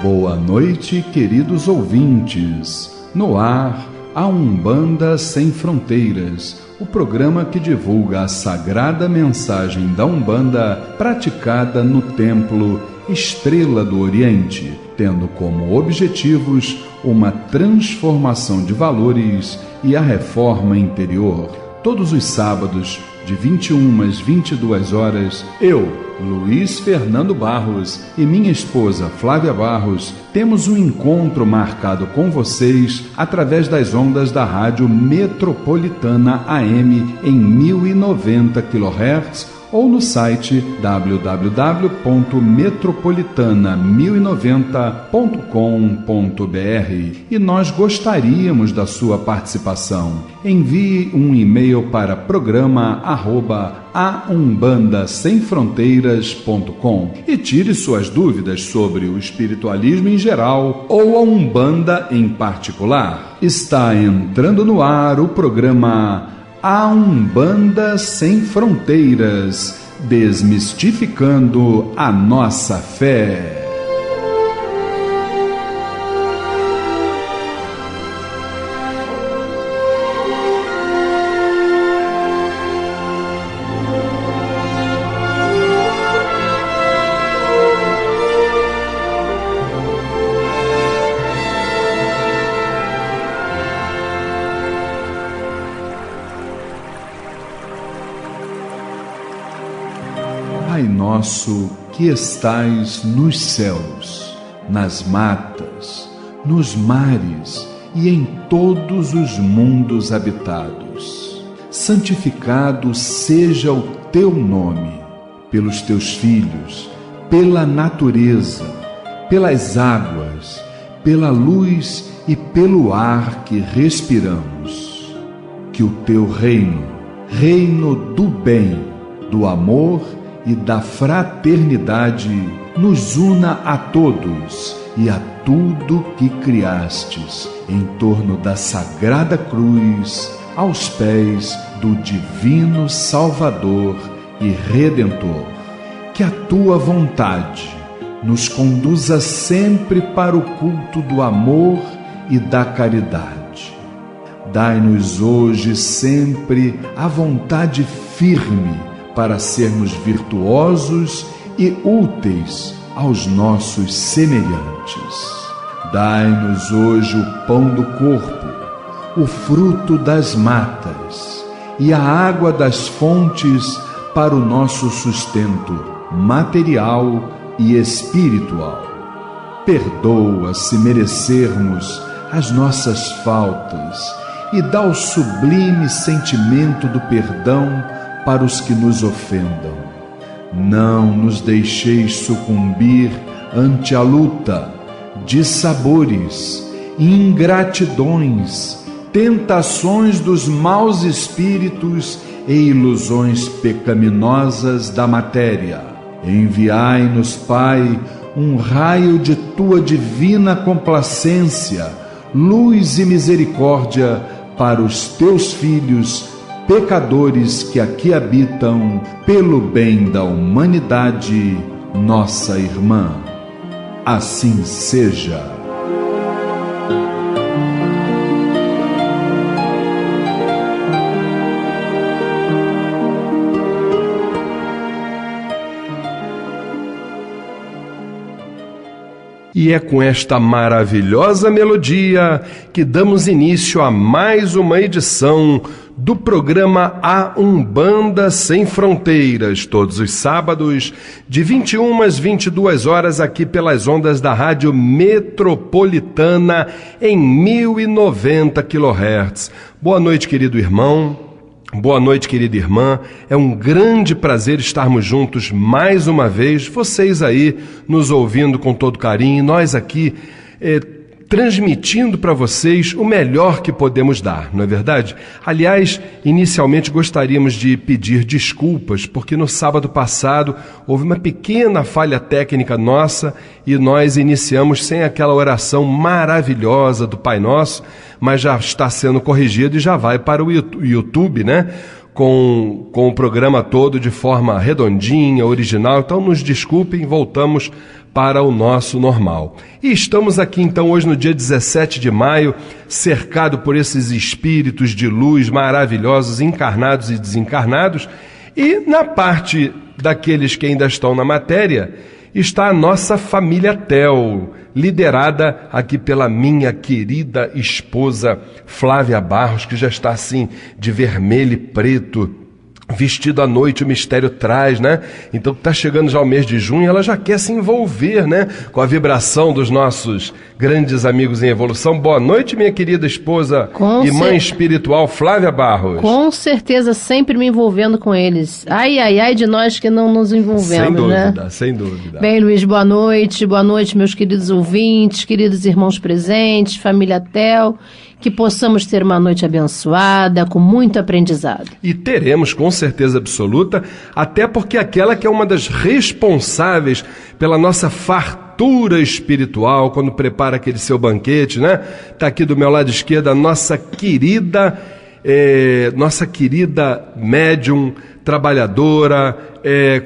Boa noite, queridos ouvintes. No ar, a Umbanda Sem Fronteiras, o programa que divulga a sagrada mensagem da Umbanda praticada no Templo Estrela do Oriente, tendo como objetivos uma transformação de valores e a reforma interior. Todos os sábados, de 21 às 22 horas, eu, Luiz Fernando Barros, e minha esposa Flávia Barros, temos um encontro marcado com vocês através das ondas da Rádio Metropolitana AM em 1090 kHz ou no site www.metropolitana1090.com.br. E nós gostaríamos da sua participação. Envie um e-mail para programa@aumbandasemfronteiras.com e tire suas dúvidas sobre o espiritualismo em geral ou a Umbanda em particular. Está entrando no ar o programa A Umbanda Sem Fronteiras, desmistificando a nossa fé. Pai nosso que estais nos céus, nas matas, nos mares e em todos os mundos habitados, santificado seja o teu nome, pelos teus filhos, pela natureza, pelas águas, pela luz e pelo ar que respiramos. Que o teu reino, reino do bem, do amor e da fraternidade, nos una a todos e a tudo que criastes em torno da sagrada cruz, aos pés do divino Salvador e Redentor. Que a tua vontade nos conduza sempre para o culto do amor e da caridade. Dai-nos hoje sempre a vontade firme para sermos virtuosos e úteis aos nossos semelhantes. Dai-nos hoje o pão do corpo, o fruto das matas e a água das fontes para o nosso sustento material e espiritual. Perdoa se merecermos as nossas faltas e dá o sublime sentimento do perdão para os que nos ofendam. Não nos deixeis sucumbir ante a luta, dissabores, ingratidões, tentações dos maus espíritos e ilusões pecaminosas da matéria. Enviai-nos, Pai, um raio de tua divina complacência, luz e misericórdia para os teus filhos pecadores que aqui habitam, pelo bem da humanidade, nossa irmã. Assim seja. E é com esta maravilhosa melodia que damos início a mais uma edição do programa A Umbanda Sem Fronteiras, todos os sábados, de 21 às 22 horas, aqui pelas ondas da Rádio Metropolitana, em 1090 kHz. Boa noite, querido irmão. Boa noite, querida irmã. É um grande prazer estarmos juntos mais uma vez, vocês aí nos ouvindo com todo carinho, nós aqui transmitindo para vocês o melhor que podemos dar, não é verdade? Aliás, inicialmente gostaríamos de pedir desculpas, porque no sábado passado houve uma pequena falha técnica nossa e nós iniciamos sem aquela oração maravilhosa do Pai Nosso, mas já está sendo corrigido e já vai para o YouTube, né? Com o programa todo de forma redondinha, original. Então nos desculpem, voltamos para o nosso normal. E estamos aqui então hoje no dia 17 de maio, cercado por esses espíritos de luz maravilhosos, encarnados e desencarnados, e na parte daqueles que ainda estão na matéria, está a nossa família Tel, liderada aqui pela minha querida esposa Flávia Barros, que já está assim de vermelho e preto, vestido à noite, o mistério traz, né? Então está chegando já o mês de junho, ela já quer se envolver, né? Com a vibração dos nossos grandes amigos em evolução. Boa noite, minha querida esposa e mãe espiritual Flávia Barros. Com certeza, sempre me envolvendo com eles. Ai, ai, ai de nós que não nos envolvemos, sem dúvida, né? Sem dúvida. Bem, Luiz, boa noite, meus queridos ouvintes, queridos irmãos presentes, família Tel. Que possamos ter uma noite abençoada, com muito aprendizado. E teremos, com certeza absoluta, até porque aquela que é uma das responsáveis pela nossa fartura espiritual, quando prepara aquele seu banquete, né? Está aqui do meu lado esquerdo a nossa querida médium, trabalhadora,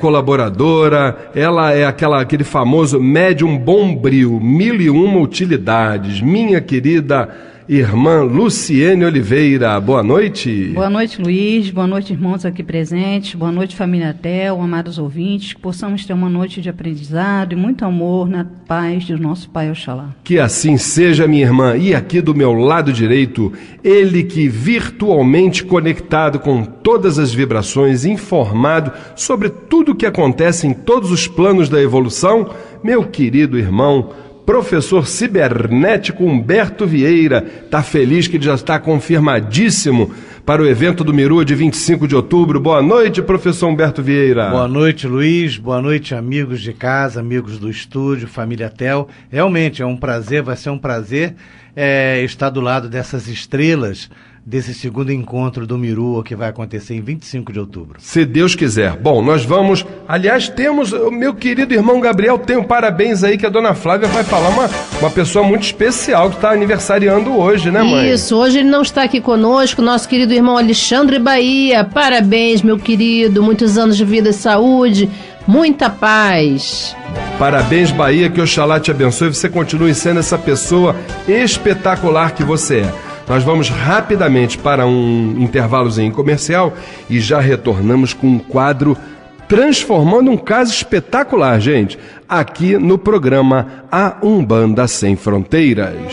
colaboradora. Ela é aquele famoso médium bombril, 1001 utilidades. Minha querida irmã Luciene Oliveira, boa noite. Boa noite, Luiz, boa noite, irmãos aqui presentes, boa noite, família Tel, amados ouvintes, que possamos ter uma noite de aprendizado e muito amor na paz do nosso Pai Oxalá. Que assim seja, minha irmã. E aqui do meu lado direito, ele que virtualmente conectado com todas as vibrações, informado sobre tudo o que acontece em todos os planos da evolução, meu querido irmão, professor cibernético Humberto Vieira, está feliz que já está confirmadíssimo para o evento do Miru de 25 de outubro. Boa noite, professor Humberto Vieira. Boa noite, Luiz. Boa noite, amigos de casa, amigos do estúdio, família Tel. Realmente é um prazer, vai ser um prazer estar do lado dessas estrelas desse segundo encontro do Miru, que vai acontecer em 25 de outubro. Se Deus quiser. Bom, nós vamos... Aliás, temos... O meu querido irmão Gabriel tem um parabéns aí que a dona Flávia vai falar. Uma pessoa muito especial que está aniversariando hoje, né, mãe? Isso, hoje ele não está aqui conosco, nosso querido irmão Alexandre Bahia. Parabéns, meu querido. Muitos anos de vida e saúde. Muita paz. Parabéns, Bahia, que Oxalá te abençoe e você continue sendo essa pessoa espetacular que você é. Nós vamos rapidamente para um intervalozinho comercial e já retornamos com um quadro transformando um caso espetacular, gente, aqui no programa A Umbanda Sem Fronteiras.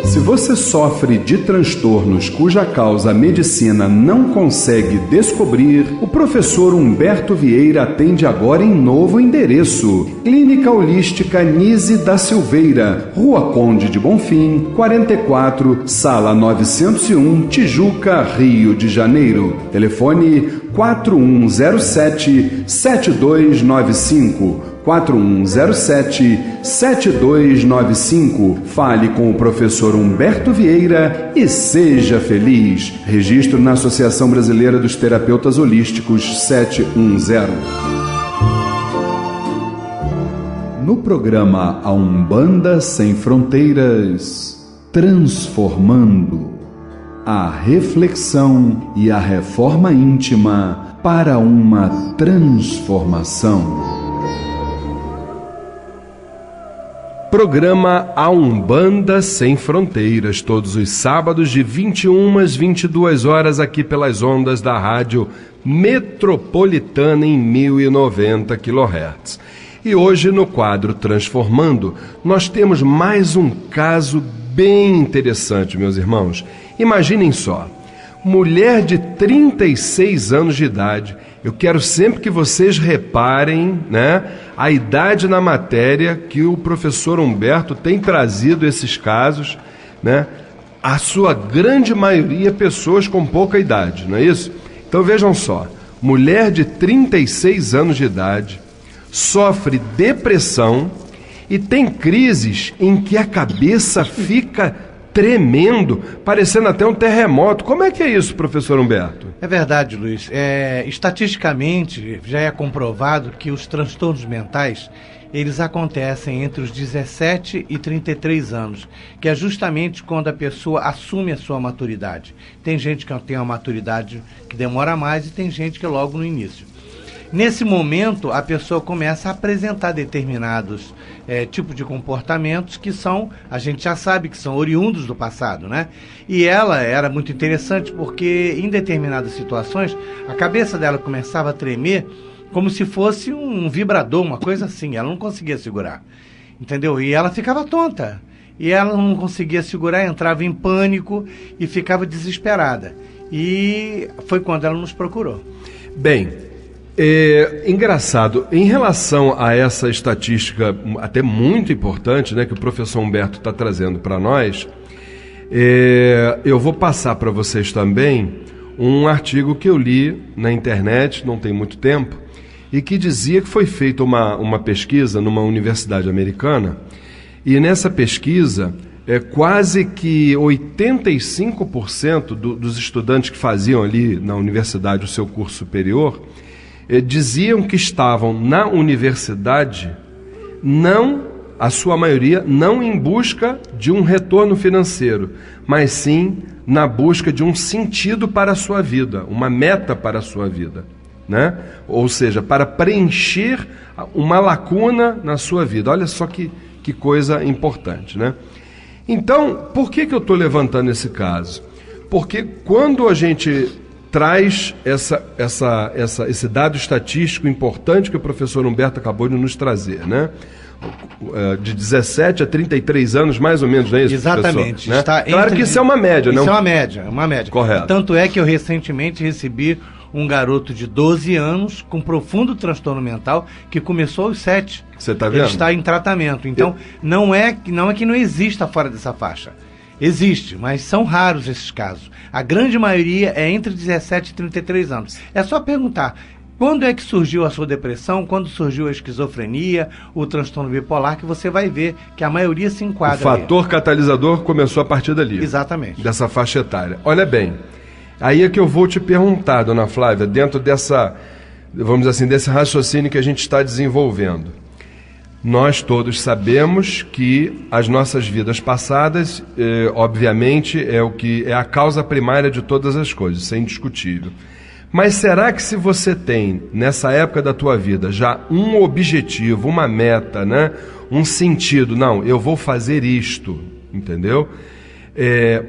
Se você sofre de transtornos cuja causa a medicina não consegue descobrir, o professor Humberto Vieira atende agora em novo endereço. Clínica Holística Nise da Silveira, Rua Conde de Bonfim, 44, Sala 901, Tijuca, Rio de Janeiro. Telefone 4107-7295. 4107-7295. Fale com o professor Humberto Vieira e seja feliz. Registro na Associação Brasileira dos Terapeutas Holísticos 710. No programa A Umbanda Sem Fronteiras, transformando a reflexão e a reforma íntima para uma transformação. Programa A Umbanda Sem Fronteiras, todos os sábados de 21 às 22 horas aqui pelas ondas da Rádio Metropolitana em 1090 kHz. E hoje no quadro Transformando, nós temos mais um caso bem interessante, meus irmãos. Imaginem só, mulher de 36 anos de idade. Eu quero sempre que vocês reparem, né, a idade na matéria que o professor Humberto tem trazido esses casos, né? A sua grande maioria pessoas com pouca idade, não é isso? Então vejam só, mulher de 36 anos de idade, sofre depressão E tem crises em que a cabeça fica tremendo, parecendo até um terremoto. Como é que é isso, professor Humberto? É verdade, Luiz. Estatisticamente, já é comprovado que os transtornos mentais, eles acontecem entre os 17 e 33 anos, que é justamente quando a pessoa assume a sua maturidade. Tem gente que tem uma maturidade que demora mais e tem gente que é logo no início. Nesse momento, a pessoa começa a apresentar determinados tipos de comportamentos que são, a gente já sabe que são oriundos do passado, né? E ela era muito interessante porque em determinadas situações, a cabeça dela começava a tremer como se fosse um vibrador, uma coisa assim. Ela não conseguia segurar, entendeu? E ela ficava tonta. E ela não conseguia segurar, entrava em pânico e ficava desesperada. E foi quando ela nos procurou. Bem, engraçado, em relação a essa estatística até muito importante, né, que o professor Humberto está trazendo para nós, eu vou passar para vocês também um artigo que eu li na internet, não tem muito tempo, e que dizia que foi feita uma pesquisa numa universidade americana, e nessa pesquisa, quase que 85% dos estudantes que faziam ali na universidade o seu curso superior, diziam que estavam na universidade, a sua maioria, não em busca de um retorno financeiro, mas sim na busca de um sentido para a sua vida, uma meta para a sua vida, né? Ou seja, para preencher uma lacuna na sua vida. Olha só que coisa importante, né? Então, por que eu estou levantando esse caso? Porque quando a gente traz esse dado estatístico importante que o professor Humberto acabou de nos trazer, né? De 17 a 33 anos, mais ou menos, não é isso, exatamente, professor? Né? Claro que isso é uma média, né? Isso é uma média. Correto. Tanto é que eu recentemente recebi um garoto de 12 anos com profundo transtorno mental que começou aos 7. Você está vendo? Ele está em tratamento. Então, não é que não exista fora dessa faixa. Existe, mas são raros esses casos. A grande maioria é entre 17 e 33 anos. É só perguntar, quando é que surgiu a sua depressão, quando surgiu a esquizofrenia, o transtorno bipolar, que você vai ver que a maioria se enquadra. O fator catalisador começou a partir dali. Exatamente. Dessa faixa etária. Olha bem, aí é que eu vou te perguntar, dona Flávia, dentro dessa, vamos dizer assim, desse raciocínio que a gente está desenvolvendo. Nós todos sabemos que as nossas vidas passadas, obviamente, é a causa primária de todas as coisas, isso é indiscutível. Mas será que se você tem, nessa época da tua vida, já um objetivo, uma meta, né? Um sentido, não, eu vou fazer isto, entendeu?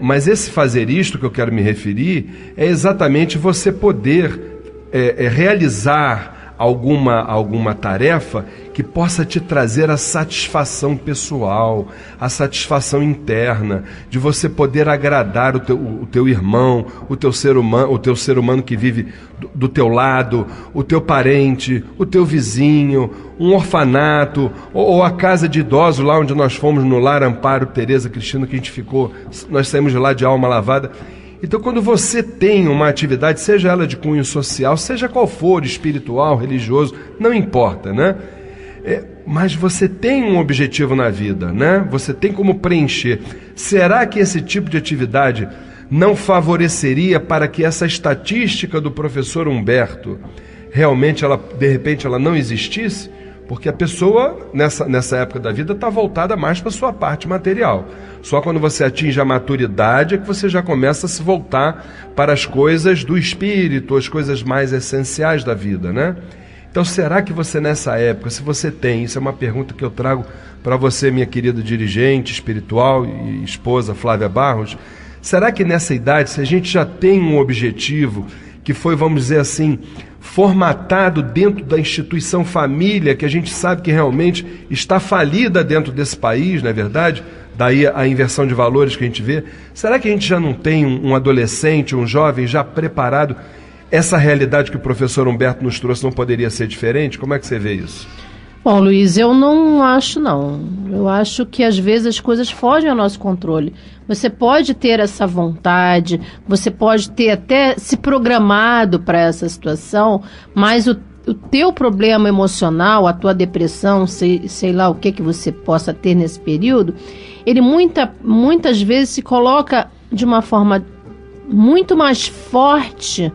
Mas esse fazer isto que eu quero me referir é exatamente você poder realizar alguma tarefa que possa te trazer a satisfação pessoal, a satisfação interna, de você poder agradar o teu irmão, o teu ser humano que vive do teu lado, o teu parente, o teu vizinho, um orfanato, ou a casa de idosos, lá onde nós fomos, no Lar Amparo Tereza Cristina, que a gente ficou, nós saímos de lá de alma lavada. Então, quando você tem uma atividade, seja ela de cunho social, seja qual for, espiritual, religioso, não importa, né? Mas você tem um objetivo na vida, né? Você tem como preencher. Será que esse tipo de atividade não favoreceria para que essa estatística do professor Humberto realmente, de repente, ela não existisse? Porque a pessoa, nessa época da vida, está voltada mais para a sua parte material. Só quando você atinge a maturidade é que você já começa a se voltar para as coisas do espírito, as coisas mais essenciais da vida, né? Então, será que você nessa época, se você tem, isso é uma pergunta que eu trago para você, minha querida dirigente espiritual e esposa Flávia Barros, será que nessa idade, se a gente já tem um objetivo que foi, vamos dizer assim, formatado dentro da instituição família, que a gente sabe que realmente está falida dentro desse país, não é verdade? Daí a inversão de valores que a gente vê. Será que a gente já não tem um adolescente, um jovem já preparado? Essa realidade que o professor Humberto nos trouxe não poderia ser diferente? Como é que você vê isso? Bom, Luiz, eu não acho, não. Eu acho que às vezes as coisas fogem ao nosso controle. Você pode ter essa vontade, você pode ter até se programado para essa situação, mas o teu problema emocional, a tua depressão, sei lá o que você possa ter nesse período, ele muitas vezes se coloca de uma forma muito mais forte,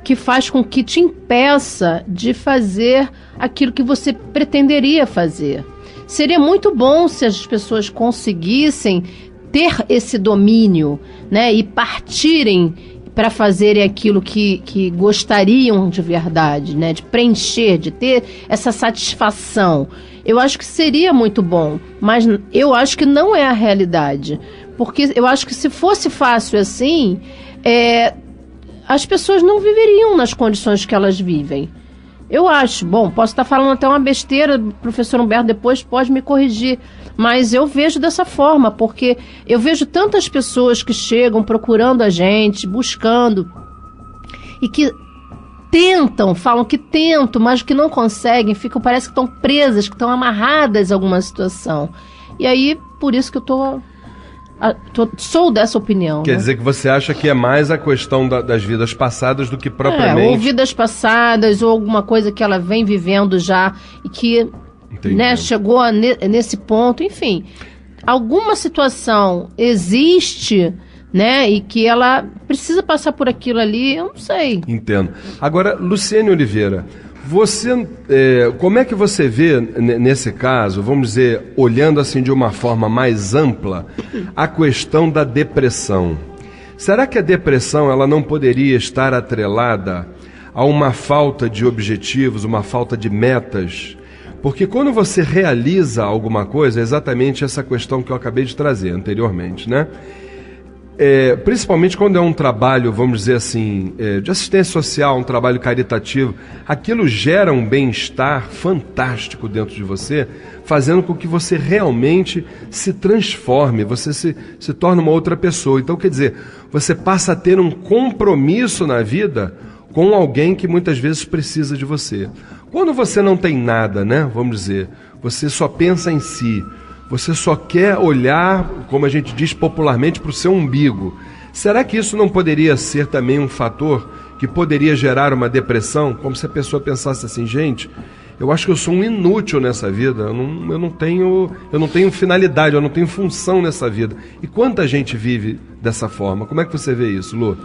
que faz com que te impeça de fazer aquilo que você pretenderia fazer. Seria muito bom se as pessoas conseguissem ter esse domínio, né, e partirem para fazerem aquilo que gostariam de verdade, né, de preencher, de ter essa satisfação. Eu acho que seria muito bom, mas eu acho que não é a realidade. Porque eu acho que se fosse fácil assim, as pessoas não viveriam nas condições que elas vivem. Eu acho, posso estar falando até uma besteira, o professor Humberto depois pode me corrigir, mas eu vejo dessa forma, porque eu vejo tantas pessoas que chegam procurando a gente, buscando, e que falam que tentam, mas que não conseguem, parece que estão presas, que estão amarradas a alguma situação. E aí, por isso que eu sou dessa opinião. Quer dizer que você acha que é mais a questão das vidas passadas do que propriamente... ou vidas passadas, ou alguma coisa que ela vem vivendo já e que, né, chegou nesse ponto, enfim. Alguma situação existe, né, e que ela precisa passar por aquilo ali, eu não sei. Entendo. Agora, Luciene Oliveira, você, como é que você vê nesse caso, vamos dizer, olhando assim de uma forma mais ampla, a questão da depressão? Será que a depressão ela não poderia estar atrelada a uma falta de objetivos, uma falta de metas? Porque quando você realiza alguma coisa, é exatamente essa questão que eu acabei de trazer anteriormente, né? Principalmente quando é um trabalho, vamos dizer assim, de assistência social, um trabalho caritativo, aquilo gera um bem-estar fantástico dentro de você, fazendo com que você realmente se transforme, você se torne uma outra pessoa. Então, quer dizer, você passa a ter um compromisso na vida com alguém que muitas vezes precisa de você. Quando você não tem nada, né, vamos dizer, você só pensa em si, você só quer olhar, como a gente diz popularmente, para o seu umbigo. Será que isso não poderia ser também um fator que poderia gerar uma depressão? Como se a pessoa pensasse assim, gente, eu acho que eu sou um inútil nessa vida, eu não tenho finalidade, eu não tenho função nessa vida. E quanta gente vive dessa forma? Como é que você vê isso, Lu?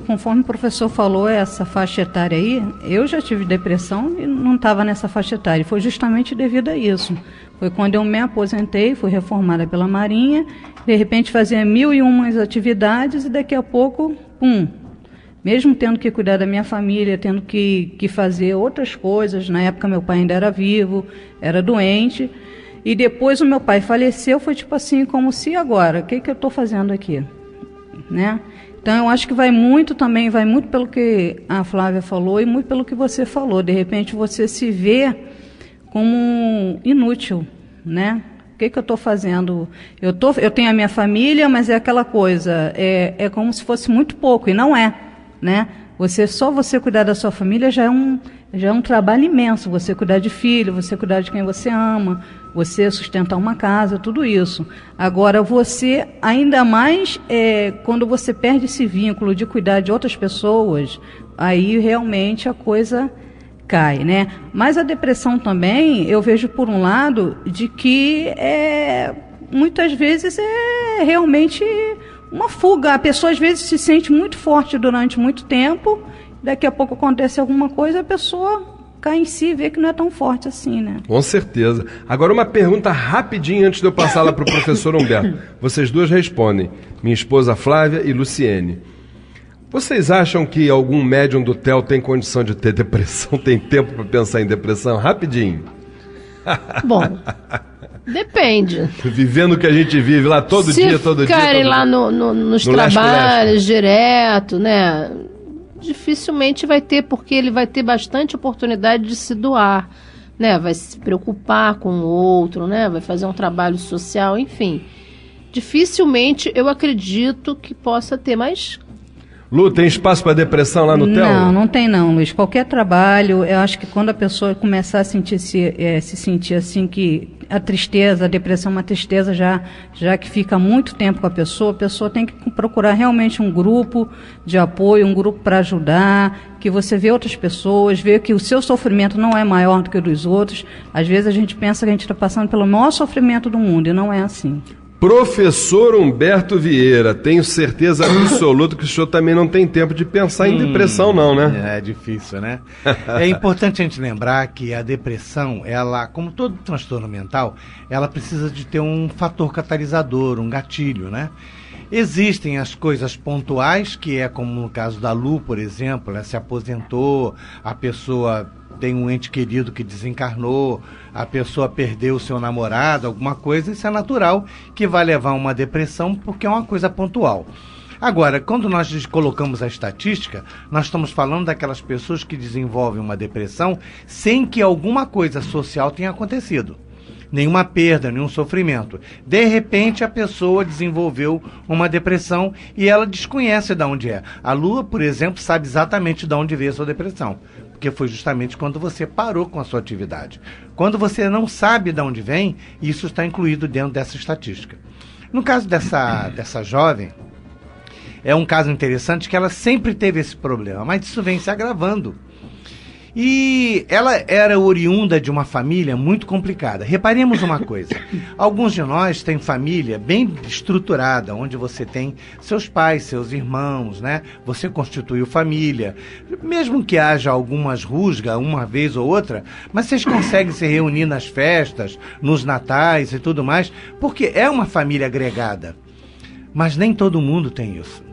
Conforme o professor falou, essa faixa etária aí, eu já tive depressão e não estava nessa faixa etária. Foi justamente devido a isso. Foi quando eu me aposentei, fui reformada pela Marinha, de repente fazia 1001 atividades e daqui a pouco, mesmo tendo que cuidar da minha família, tendo que fazer outras coisas, na época meu pai ainda era vivo, era doente, e depois o meu pai faleceu, foi tipo assim, como se agora, o que eu estou fazendo aqui? Né? Então eu acho que vai muito pelo que a Flávia falou e muito pelo que você falou. De repente você se vê como inútil, né? O que eu estou fazendo? Eu tenho a minha família, mas é aquela coisa, é como se fosse muito pouco, e não é, né? Só você cuidar da sua família já é um trabalho imenso. Você cuidar de filho, você cuidar de quem você ama, você sustentar uma casa, tudo isso. Agora, você, ainda mais quando você perde esse vínculo de cuidar de outras pessoas, aí realmente a coisa cai, né? Mas a depressão também, eu vejo por um lado, de que muitas vezes é realmente uma fuga. A pessoa às vezes se sente muito forte durante muito tempo, daqui a pouco acontece alguma coisa, a pessoa cai em si e vê que não é tão forte assim, né? Com certeza. Agora uma pergunta rapidinho antes de eu passá-la para o professor Humberto. Vocês duas respondem, minha esposa Flávia e Luciene. Vocês acham que algum médium do TEL tem condição de ter depressão, tem tempo para pensar em depressão? Rapidinho. Bom, depende. Vivendo o que a gente vive lá todo dia. Se ficarem lá nos trabalhos direto, né? Dificilmente vai ter, porque ele vai ter bastante oportunidade de se doar, né? Vai se preocupar com o outro, né? Vai fazer um trabalho social, enfim. Dificilmente eu acredito que possa ter, mas Lu, tem espaço para depressão lá no TEL? Não, não tem não, Luiz. Qualquer trabalho, eu acho que quando a pessoa começar a se sentir assim, que a tristeza, a depressão é uma tristeza já que fica muito tempo com a pessoa tem que procurar realmente um grupo de apoio, um grupo para ajudar, que você vê outras pessoas, vê que o seu sofrimento não é maior do que o dos outros. Às vezes a gente pensa que a gente está passando pelo maior sofrimento do mundo, e não é assim. Professor Humberto Vieira, tenho certeza absoluta que o senhor também não tem tempo de pensar em depressão, não, né? É difícil, né? É importante a gente lembrar que a depressão, ela, como todo transtorno mental, ela precisa de ter um fator catalisador, um gatilho, né? Existem as coisas pontuais, que é como no caso da Lu, por exemplo, ela se aposentou, a pessoa tem um ente querido que desencarnou, a pessoa perdeu o seu namorado, alguma coisa, isso é natural, que vai levar a uma depressão, porque é uma coisa pontual. Agora, quando nós colocamos a estatística, nós estamos falando daquelas pessoas que desenvolvem uma depressão sem que alguma coisa social tenha acontecido. Nenhuma perda, nenhum sofrimento. De repente, a pessoa desenvolveu uma depressão e ela desconhece de onde é. A Lua, por exemplo, sabe exatamente de onde veio a sua depressão, porque foi justamente quando você parou com a sua atividade. Quando você não sabe de onde vem, isso está incluído dentro dessa estatística. No caso dessa jovem, é um caso interessante que ela sempre teve esse problema, mas isso vem se agravando. E ela era oriunda de uma família muito complicada. Reparemos uma coisa, alguns de nós têm família bem estruturada, onde você tem seus pais, seus irmãos, né? Você constituiu família, mesmo que haja algumas rusgas, uma vez ou outra, mas vocês conseguem se reunir nas festas, nos natais e tudo mais, porque é uma família agregada. Mas nem todo mundo tem isso.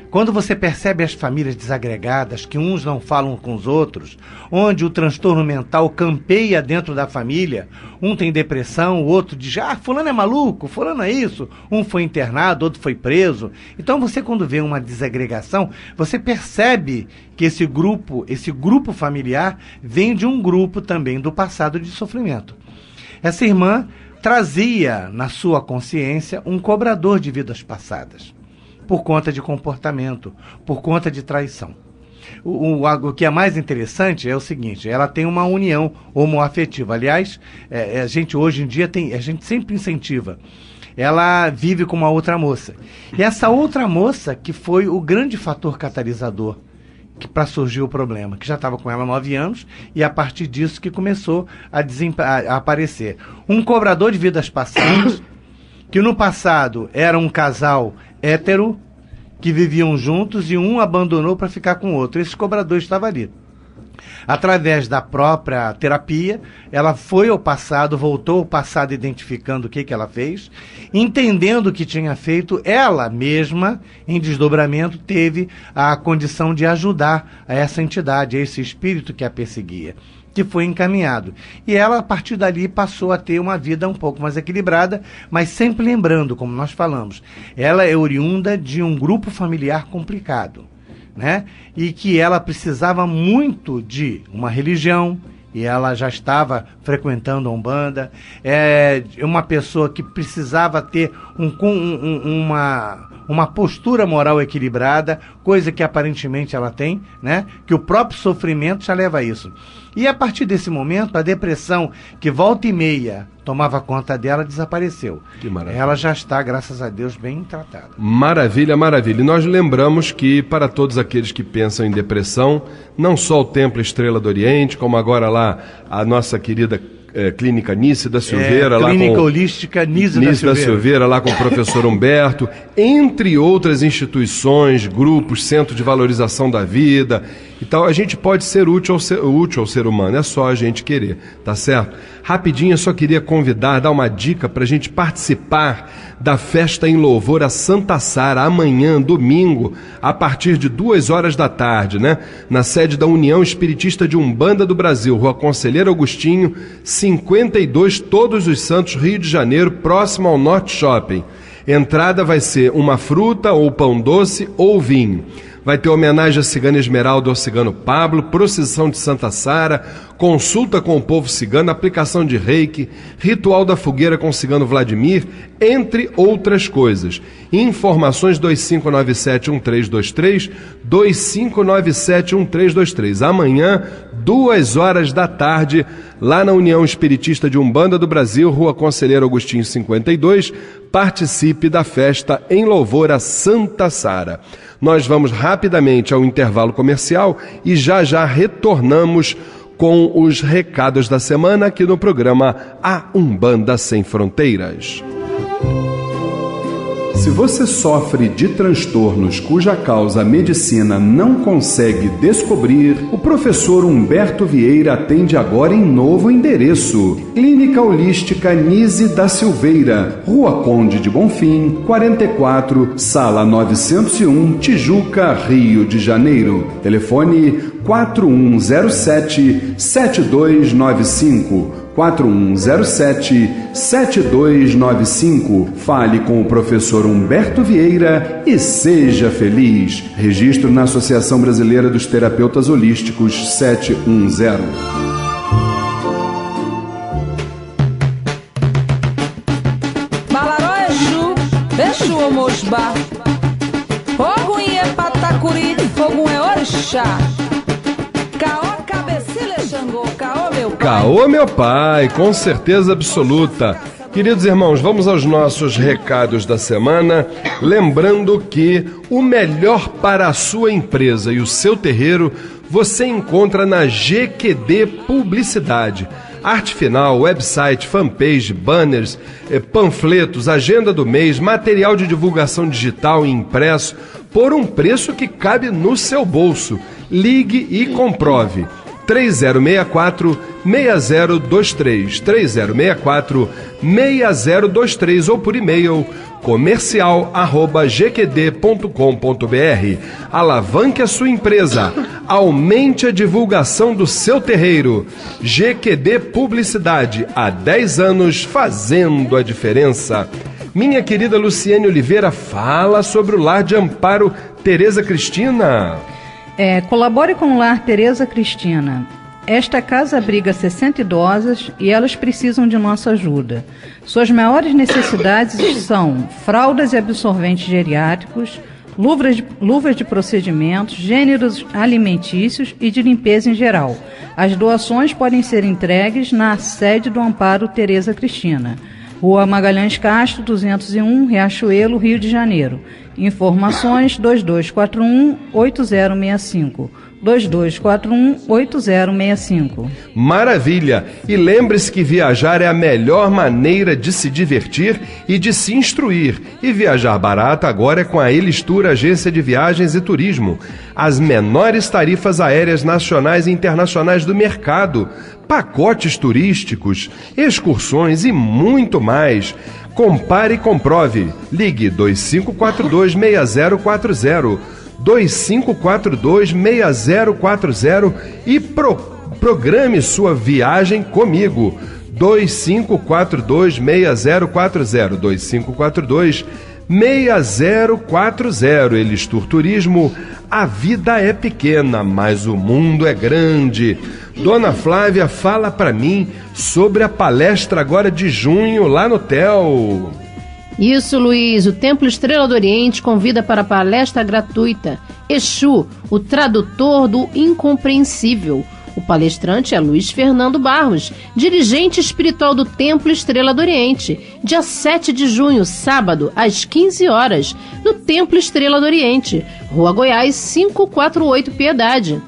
Quando você percebe as famílias desagregadas, que uns não falam com os outros, onde o transtorno mental campeia dentro da família, um tem depressão, o outro diz, fulano é maluco, fulano é isso, um foi internado, outro foi preso. Então você, quando vê uma desagregação, você percebe que esse grupo familiar vem de um grupo também do passado de sofrimento. Essa irmã trazia na sua consciência um cobrador de vidas passadas, por conta de comportamento, por conta de traição. O que é mais interessante é o seguinte, ela tem uma união homoafetiva. Aliás, a gente hoje em dia a gente sempre incentiva. Ela vive com uma outra moça. E essa outra moça que foi o grande fator catalisador para surgir o problema, que já estava com ela há 9 anos, e a partir disso que começou a aparecer. Um cobrador de vidas passadas, que no passado era um casal hétero, que viviam juntos e um abandonou para ficar com o outro. Esse cobrador estava ali. Através da própria terapia, ela foi ao passado, voltou ao passado identificando o que ela fez, entendendo o que tinha feito, ela mesma, em desdobramento, teve a condição de ajudar a essa entidade, a esse espírito que a perseguia, que foi encaminhado. E ela, a partir dali, passou a ter uma vida um pouco mais equilibrada, mas sempre lembrando, como nós falamos, ela é oriunda de um grupo familiar complicado, né? E que ela precisava muito de uma religião, e ela já estava frequentando a Umbanda, uma pessoa que precisava ter uma postura moral equilibrada, coisa que aparentemente ela tem, né? Que o próprio sofrimento já leva a isso. E a partir desse momento, a depressão, que volta e meia tomava conta dela, desapareceu. Que maravilha. Ela já está, graças a Deus, bem tratada. Maravilha, maravilha. E nós lembramos que, para todos aqueles que pensam em depressão, não só o Templo Estrela do Oriente, como agora lá a nossa querida Clínica Nícia da Silveira, lá Clínica Holística Nícia da Silveira, lá com o professor Humberto, entre outras instituições, grupos, Centro de Valorização da Vida e tal, a gente pode ser útil ao ser humano, é só a gente querer, tá certo? Rapidinho, eu só queria convidar, dar uma dica para a gente participar da festa em louvor a Santa Sara, amanhã, domingo, a partir de 14h, né? Na sede da União Espiritista de Umbanda do Brasil, Rua Conselheiro Agostinho, 52, Todos os Santos, Rio de Janeiro, próximo ao Norte Shopping. Entrada vai ser uma fruta, ou pão doce, ou vinho. Vai ter homenagem à cigana Esmeralda ou ao cigano Pablo, procissão de Santa Sara, consulta com o povo cigano, aplicação de reiki, ritual da fogueira com o cigano Vladimir, entre outras coisas. Informações 2597-1323, 2597-1323. Amanhã, 14h, lá na União Espiritista de Umbanda do Brasil, Rua Conselheiro Agostinho 52, participe da festa em louvor a Santa Sara. Nós vamos rapidamente ao intervalo comercial e já retornamos com os recados da semana aqui no programa A Umbanda Sem Fronteiras. Se você sofre de transtornos cuja causa a medicina não consegue descobrir, o professor Humberto Vieira atende agora em novo endereço. Clínica Holística Nise da Silveira, Rua Conde de Bonfim, 44, Sala 901, Tijuca, Rio de Janeiro. Telefone 4107-7295. 4107-7295. Fale com o professor Humberto Vieira e seja feliz. Registro na Associação Brasileira dos Terapeutas Holísticos 710. Balaró Exu, Exu Omosba, Ogum é Patacuri, Ogum é Orixá. Caô Cabecilha Xangô, Caô meu pai. Caô meu pai, com certeza absoluta. Queridos irmãos, vamos aos nossos recados da semana, lembrando que o melhor para a sua empresa e o seu terreiro você encontra na GQD Publicidade. Arte final, website, fanpage, banners, panfletos, agenda do mês, material de divulgação digital e impresso, por um preço que cabe no seu bolso. Ligue e comprove. 3064-6023, 3064-6023 ou por e-mail comercial@gqd.com.br. Alavanque a sua empresa, aumente a divulgação do seu terreiro. GQD Publicidade, há 10 anos fazendo a diferença. Minha querida Luciene Oliveira, fala sobre o Lar de Amparo Tereza Cristina. Colabore com o Lar Tereza Cristina. Esta casa abriga 60 idosas e elas precisam de nossa ajuda. Suas maiores necessidades são fraldas e absorventes geriátricos, luvas de procedimentos, gêneros alimentícios e de limpeza em geral. As doações podem ser entregues na sede do Amparo Tereza Cristina, Rua Magalhães Castro, 201, Riachuelo, Rio de Janeiro. Informações 2241-8065. 2241-8065. Maravilha! E lembre-se que viajar é a melhor maneira de se divertir e de se instruir. E viajar barato agora é com a Elistur, Agência de Viagens e Turismo. As menores tarifas aéreas nacionais e internacionais do mercado, pacotes turísticos, excursões e muito mais. Compare e comprove. Ligue 2542-6040. 2542-6040 e programe sua viagem comigo. 2542-6040. 2542-6040. Elistur Turismo. A vida é pequena, mas o mundo é grande. Dona Flávia, fala para mim sobre a palestra agora de junho lá no TEL. Isso, Luiz. O Templo Estrela do Oriente convida para a palestra gratuita Exu, o tradutor do incompreensível. O palestrante é Luiz Fernando Barros, dirigente espiritual do Templo Estrela do Oriente, dia 7 de junho, sábado, às 15 horas, no Templo Estrela do Oriente, Rua Goiás, 548, Piedade.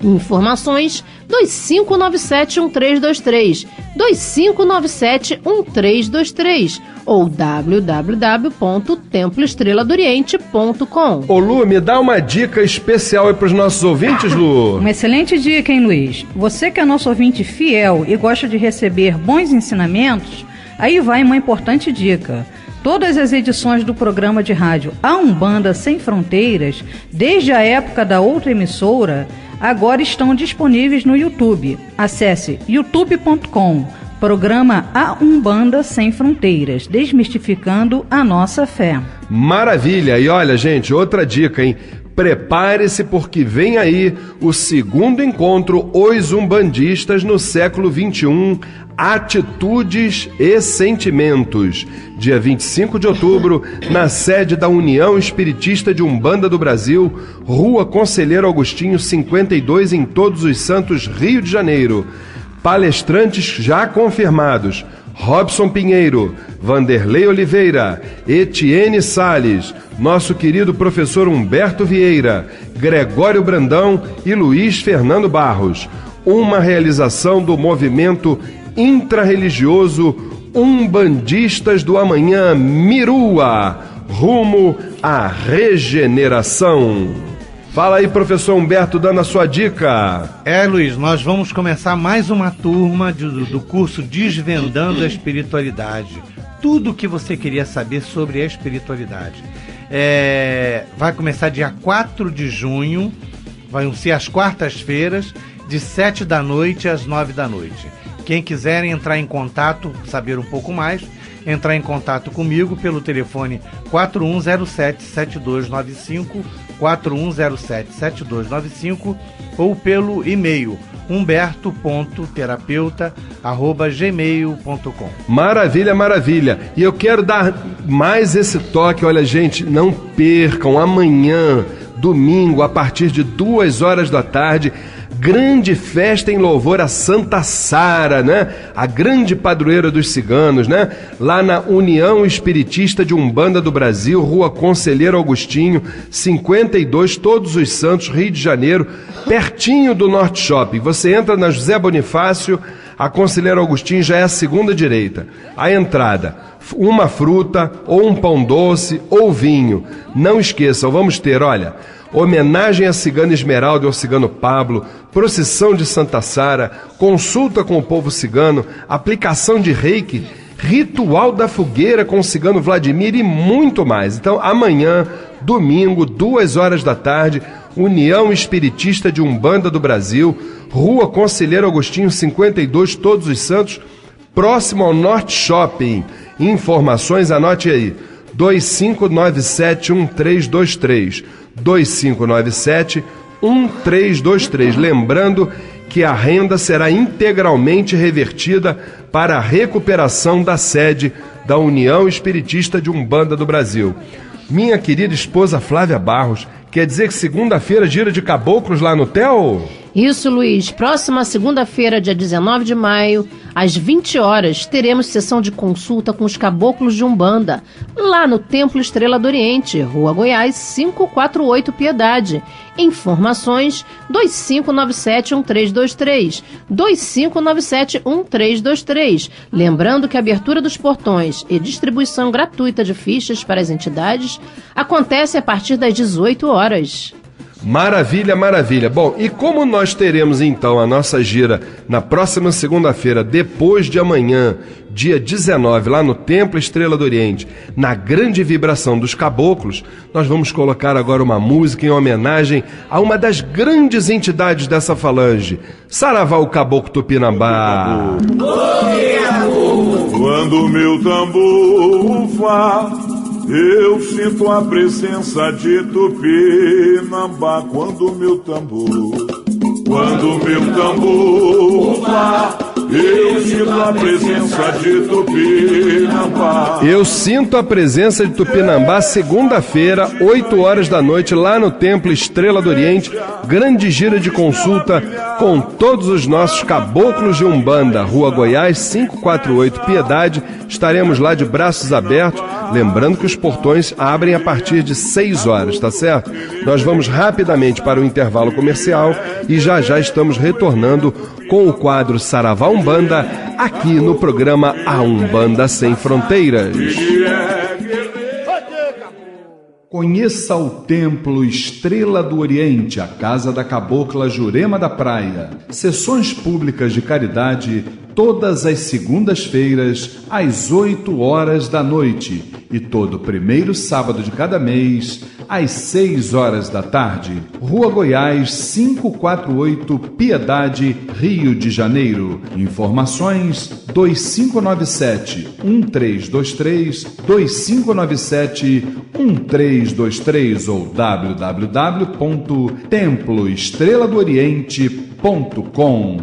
Informações 2597-1323, 2597-1323 ou www.temploestreladooriente.com. Ô Lu, me dá uma dica especial aí para os nossos ouvintes, Lu. Uma excelente dica, hein, Luiz? Você que é nosso ouvinte fiel e gosta de receber bons ensinamentos, aí vai uma importante dica. Todas as edições do programa de rádio A Umbanda Sem Fronteiras, desde a época da outra emissora, agora estão disponíveis no YouTube. Acesse youtube.com, programa A Umbanda Sem Fronteiras, desmistificando a nossa fé. Maravilha! E olha, gente, outra dica, hein? Prepare-se porque vem aí o segundo encontro Os Umbandistas no século XXI, Atitudes e Sentimentos. Dia 25 de outubro, na sede da União Espiritista de Umbanda do Brasil, Rua Conselheiro Agostinho 52, em Todos os Santos, Rio de Janeiro. Palestrantes já confirmados: Robson Pinheiro, Vanderlei Oliveira, Etienne Salles, nosso querido professor Humberto Vieira, Gregório Brandão e Luiz Fernando Barros. Uma realização do movimento intrarreligioso Umbandistas do Amanhã Mirua, rumo à regeneração. Fala aí, professor Humberto, dando a sua dica. Luiz, nós vamos começar mais uma turma do curso Desvendando a Espiritualidade. Tudo o que você queria saber sobre a espiritualidade. Vai começar dia 4 de junho, vai ser às quartas-feiras, de 7 da noite às 9 da noite. Quem quiser entrar em contato, saber um pouco mais, entrar em contato comigo pelo telefone 4107-7295, 4107-7295, ou pelo e-mail humberto.terapeuta@gmail.com. Maravilha, maravilha. E eu quero dar mais esse toque. Olha, gente, não percam amanhã, domingo, a partir de 2h da tarde, grande festa em louvor a Santa Sara, né? A grande padroeira dos ciganos, né? Lá na União Espiritista de Umbanda do Brasil, Rua Conselheiro Agostinho, 52, Todos os Santos, Rio de Janeiro, pertinho do Norte Shopping. Você entra na José Bonifácio, a Conselheiro Agostinho já é a segunda direita. A entrada, uma fruta, ou um pão doce, ou vinho. Não esqueçam, vamos ter, olha, homenagem à cigana Esmeralda e ao cigano Pablo, procissão de Santa Sara, consulta com o povo cigano, aplicação de reiki, ritual da fogueira com o cigano Vladimir e muito mais. Então, amanhã, domingo, 2h da tarde, União Espiritista de Umbanda do Brasil, Rua Conselheiro Agostinho 52, Todos os Santos, próximo ao Norte Shopping. Informações, anote aí, 2597-1323, 2597-1323. Lembrando que a renda será integralmente revertida para a recuperação da sede da União Espiritista de Umbanda do Brasil. Minha querida esposa Flávia Barros, quer dizer que segunda-feira gira de caboclos lá no TEL? Isso, Luiz. Próxima segunda-feira, dia 19 de maio, às 20 horas, teremos sessão de consulta com os caboclos de Umbanda, lá no Templo Estrela do Oriente, Rua Goiás, 548, Piedade. Informações 2597-1323, 2597-1323. Lembrando que a abertura dos portões e distribuição gratuita de fichas para as entidades acontece a partir das 18 horas. Maravilha, maravilha. Bom, e como nós teremos então a nossa gira na próxima segunda-feira, depois de amanhã, dia 19, lá no Templo Estrela do Oriente, na grande vibração dos caboclos, nós vamos colocar agora uma música em homenagem a uma das grandes entidades dessa falange, Saravá o Caboclo Tupinambá. Quando o meu tambor ufa, eu sinto a presença de Tupinambá. Quando o meu tambor ufa, eu sinto a presença de Tupinambá. Eu sinto a presença de Tupinambá, segunda-feira, 8h da noite, lá no Templo Estrela do Oriente, grande gira de consulta com todos os nossos caboclos de Umbanda, Rua Goiás, 548, Piedade. Estaremos lá de braços abertos, lembrando que os portões abrem a partir de 6 horas, tá certo? Nós vamos rapidamente para o intervalo comercial e já estamos retornando com o quadro Saravá Umbanda, aqui no programa A Umbanda Sem Fronteiras. Conheça o Templo Estrela do Oriente, a casa da cabocla Jurema da Praia. Sessões públicas de caridade todas as segundas-feiras, às 8h da noite. E todo primeiro sábado de cada mês, às 6 horas da tarde. Rua Goiás, 548, Piedade, Rio de Janeiro. Informações 2597-1323, 2597-1323 ou www.temploestreladooriente.com.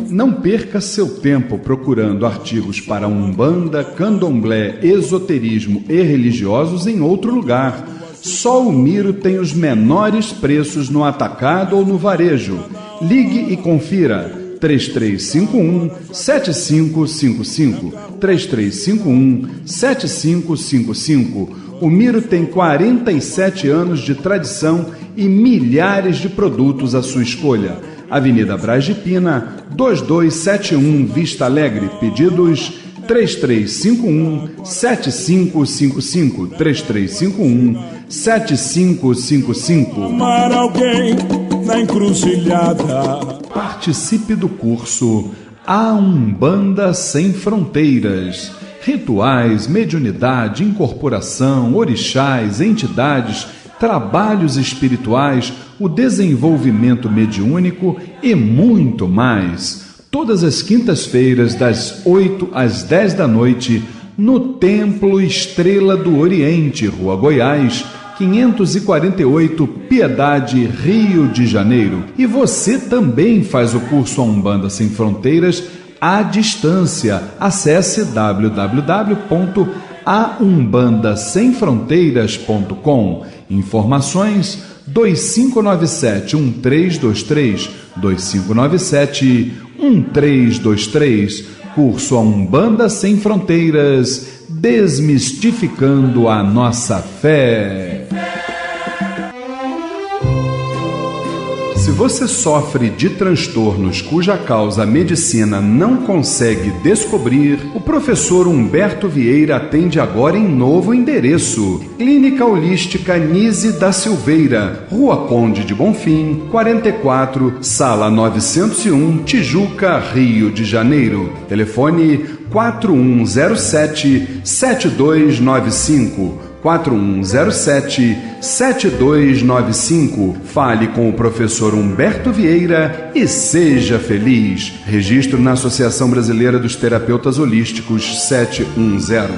Não perca seu tempo procurando artigos para Umbanda, Candomblé, esoterismo e religiosos em outro lugar. Só o Miro tem os menores preços no atacado ou no varejo. Ligue e confira. 3351-7555, 3351-7555. O Miro tem 47 anos de tradição e milhares de produtos à sua escolha. Avenida Braz de Pina, 2271, Vista Alegre. Pedidos 3351-7555, 3351-7555. Amar alguém na encruzilhada. Participe do curso A Umbanda Sem Fronteiras. Rituais, mediunidade, incorporação, orixás, entidades, trabalhos espirituais, o desenvolvimento mediúnico e muito mais. Todas as quintas-feiras, das 8 às 10 da noite, no Templo Estrela do Oriente, Rua Goiás, 548, Piedade, Rio de Janeiro. E você também faz o curso A Umbanda Sem Fronteiras à distância. Acesse www.aumbandasemfronteiras.com. Informações 2597-1323, 2597-1323. Curso A Umbanda Sem Fronteiras, desmistificando a nossa fé. Se você sofre de transtornos cuja causa a medicina não consegue descobrir, o professor Humberto Vieira atende agora em novo endereço. Clínica Holística Nise da Silveira, Rua Conde de Bonfim, 44, Sala 901, Tijuca, Rio de Janeiro. Telefone 4107-7295. 4107-7295. Fale com o professor Humberto Vieira e seja feliz. Registro na Associação Brasileira dos Terapeutas Holísticos 710.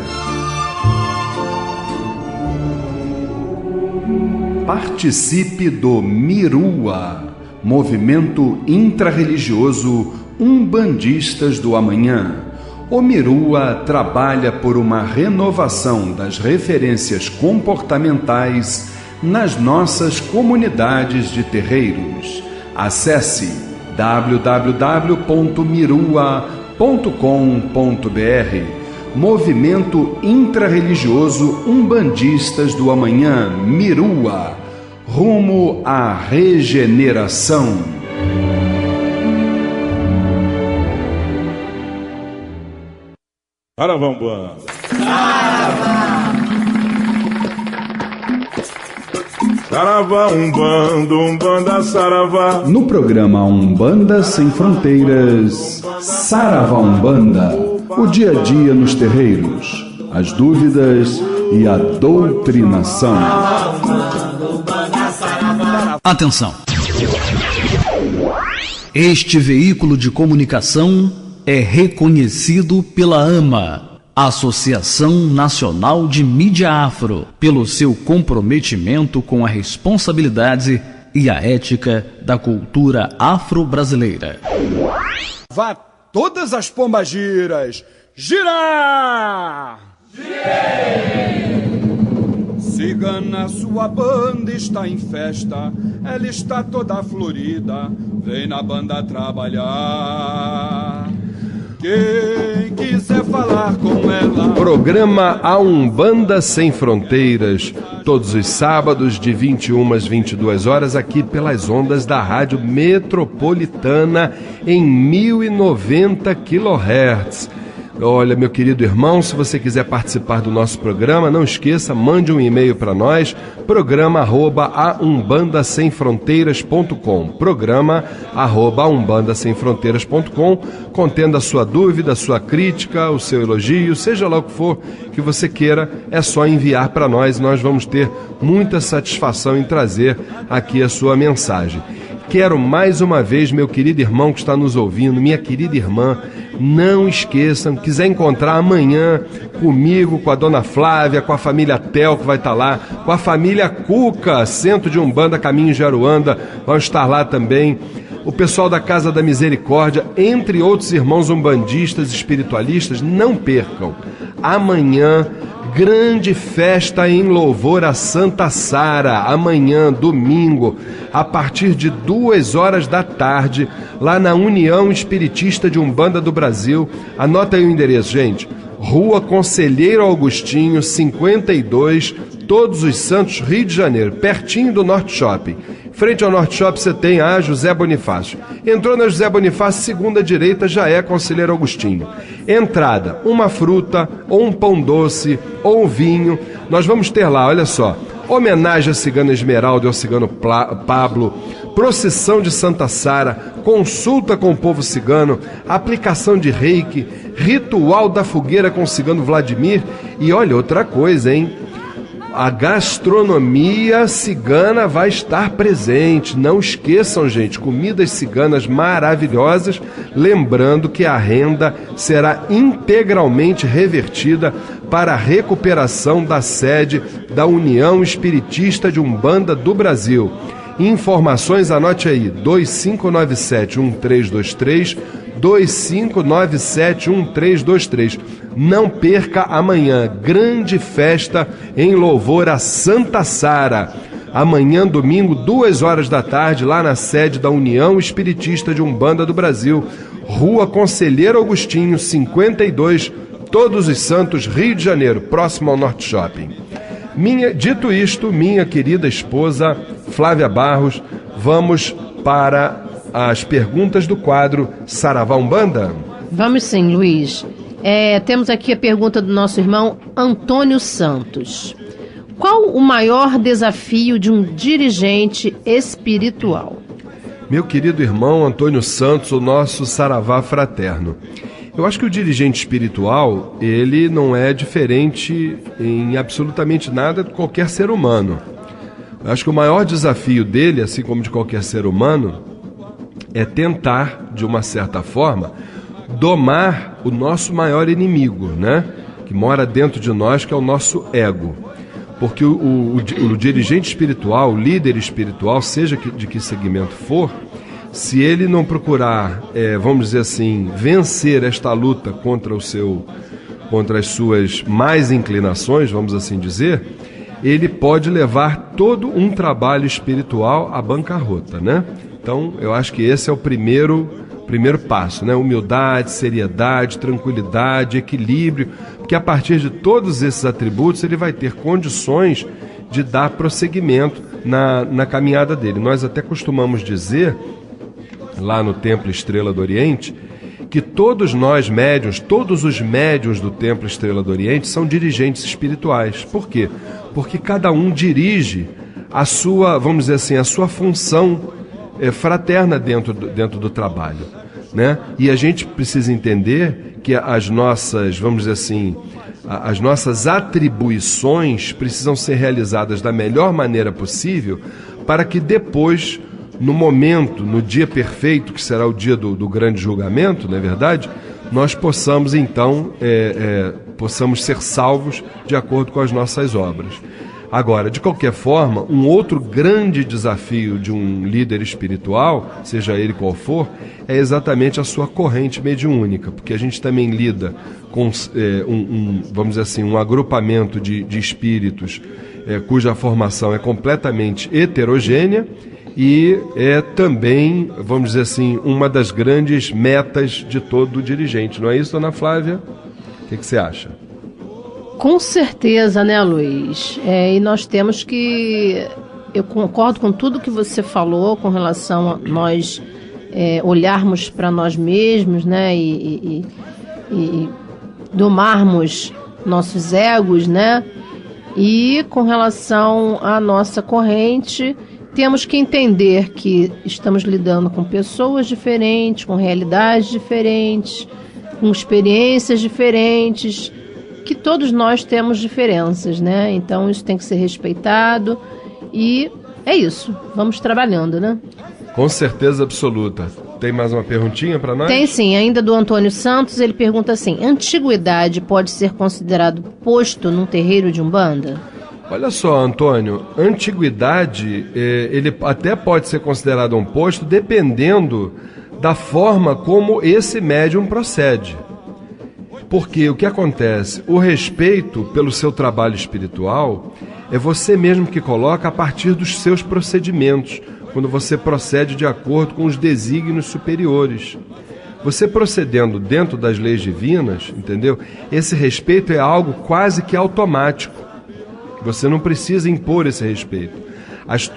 Participe do Mirua, movimento intrarreligioso Umbandistas do Amanhã. O Mirua trabalha por uma renovação das referências comportamentais nas nossas comunidades de terreiros. Acesse www.mirua.com.br. Movimento Intrarreligioso Umbandistas do Amanhã, Mirua, rumo à regeneração. Saravá Umbanda. Saravá Umbanda, Umbanda Saravá. No programa Umbanda Sem Fronteiras, Saravá Umbanda, o dia a dia nos terreiros, as dúvidas e a doutrinação. Atenção! Este veículo de comunicação é reconhecido pela AMA, Associação Nacional de Mídia Afro, pelo seu comprometimento com a responsabilidade e a ética da cultura afro-brasileira. Vá todas as pombagiras, girar! Cigana, sua banda está em festa, ela está toda florida, vem na banda trabalhar. Quem quiser falar com ela. Programa A Umbanda Sem Fronteiras, todos os sábados de 21 às 22 horas, aqui pelas ondas da Rádio Metropolitana em 1090 kHz. Olha, meu querido irmão, se você quiser participar do nosso programa, não esqueça, mande um e-mail para nós, programa@aumbandassemfronteiras.com, programa@aumbandassemfronteiras.com, contendo a sua dúvida, a sua crítica, o seu elogio, seja lá o que for que você queira, é só enviar para nós e nós vamos ter muita satisfação em trazer aqui a sua mensagem. Quero mais uma vez, meu querido irmão que está nos ouvindo, minha querida irmã, não esqueçam, quiser encontrar amanhã comigo, com a dona Flávia, com a família Tel que vai estar lá, com a família Cuca, Centro de Umbanda, Caminho de Aruanda, vão estar lá também, o pessoal da Casa da Misericórdia, entre outros irmãos umbandistas, espiritualistas, não percam. Amanhã, grande festa em louvor a Santa Sara, amanhã, domingo, a partir de 2h da tarde, lá na União Espiritista de Umbanda do Brasil. Anota aí o endereço, gente. Rua Conselheiro Augustinho, 52, Todos os Santos, Rio de Janeiro, pertinho do Norte Shopping. Frente ao Norte Shopping você tem a José Bonifácio. Entrou na José Bonifácio, segunda direita, já é Conselheiro Augustinho. Entrada, uma fruta, ou um pão doce, ou um vinho. Nós vamos ter lá, olha só, homenagem à cigana Esmeralda e ao cigano Pablo, procissão de Santa Sara, consulta com o povo cigano, aplicação de reiki, ritual da fogueira com o cigano Vladimir e olha, outra coisa, hein? A gastronomia cigana vai estar presente. Não esqueçam, gente, comidas ciganas maravilhosas. Lembrando que a renda será integralmente revertida para a recuperação da sede da União Espiritista de Umbanda do Brasil. Informações, anote aí, 2597-1323, 2597-1323. Não perca amanhã, grande festa em louvor a Santa Sara. Amanhã, domingo, 2h da tarde, lá na sede da União Espiritista de Umbanda do Brasil, Rua Conselheiro Augustinho, 52, Todos os Santos, Rio de Janeiro, próximo ao Norte Shopping. Dito isto, minha querida esposa Flávia Barros, vamos para as perguntas do quadro Saravá Umbanda? Vamos sim, Luiz. Temos aqui a pergunta do nosso irmão Antônio Santos. Qual o maior desafio de um dirigente espiritual? Meu querido irmão Antônio Santos, o nosso Saravá fraterno. Eu acho que o dirigente espiritual, ele não é diferente em absolutamente nada de qualquer ser humano. Eu acho que o maior desafio dele, assim como de qualquer ser humano, é tentar, de uma certa forma, domar o nosso maior inimigo, né? Que mora dentro de nós, que é o nosso ego. Porque o dirigente espiritual, o líder espiritual, seja de que segmento for, se ele não procurar, vamos dizer assim, vencer esta luta contra as suas más inclinações, vamos assim dizer, ele pode levar todo um trabalho espiritual à bancarrota, né? Então, eu acho que esse é o primeiro passo, né? Humildade, seriedade, tranquilidade, equilíbrio, porque a partir de todos esses atributos ele vai ter condições de dar prosseguimento na caminhada dele. Nós até costumamos dizer, lá no Templo Estrela do Oriente, que todos nós médiuns, todos os médiuns do Templo Estrela do Oriente são dirigentes espirituais. Por quê? Porque cada um dirige a sua, vamos dizer assim, a sua função fraterna dentro do trabalho, né? E a gente precisa entender que as nossas, vamos dizer assim, as nossas atribuições precisam ser realizadas da melhor maneira possível para que depois, no momento, no dia perfeito, que será o dia do grande julgamento, não é verdade? Nós possamos, então, possamos ser salvos de acordo com as nossas obras. Agora, de qualquer forma, um outro grande desafio de um líder espiritual, seja ele qual for, é exatamente a sua corrente mediúnica, porque a gente também lida com, vamos dizer assim, um agrupamento de espíritos cuja formação é completamente heterogênea e é também, vamos dizer assim, uma das grandes metas de todo dirigente. Não é isso, dona Flávia? O que você acha? Com certeza, né, Luiz? E nós temos que... Eu concordo com tudo que você falou com relação a nós olharmos para nós mesmos, né, e domarmos nossos egos, né? E com relação à nossa corrente, temos que entender que estamos lidando com pessoas diferentes, com realidades diferentes, com experiências diferentes, que todos nós temos diferenças, né? Então isso tem que ser respeitado e é isso. Vamos trabalhando, né? Com certeza absoluta. Tem mais uma perguntinha para nós? Tem sim, ainda do Antônio Santos. Ele pergunta assim: antiguidade pode ser considerado posto num terreiro de Umbanda? Olha só, Antônio, antiguidade, ele até pode ser considerado um posto dependendo da forma como esse médium procede. Porque o que acontece? O respeito pelo seu trabalho espiritual é você mesmo que coloca a partir dos seus procedimentos, quando você procede de acordo com os desígnios superiores. Você procedendo dentro das leis divinas, entendeu? Esse respeito é algo quase que automático. Você não precisa impor esse respeito.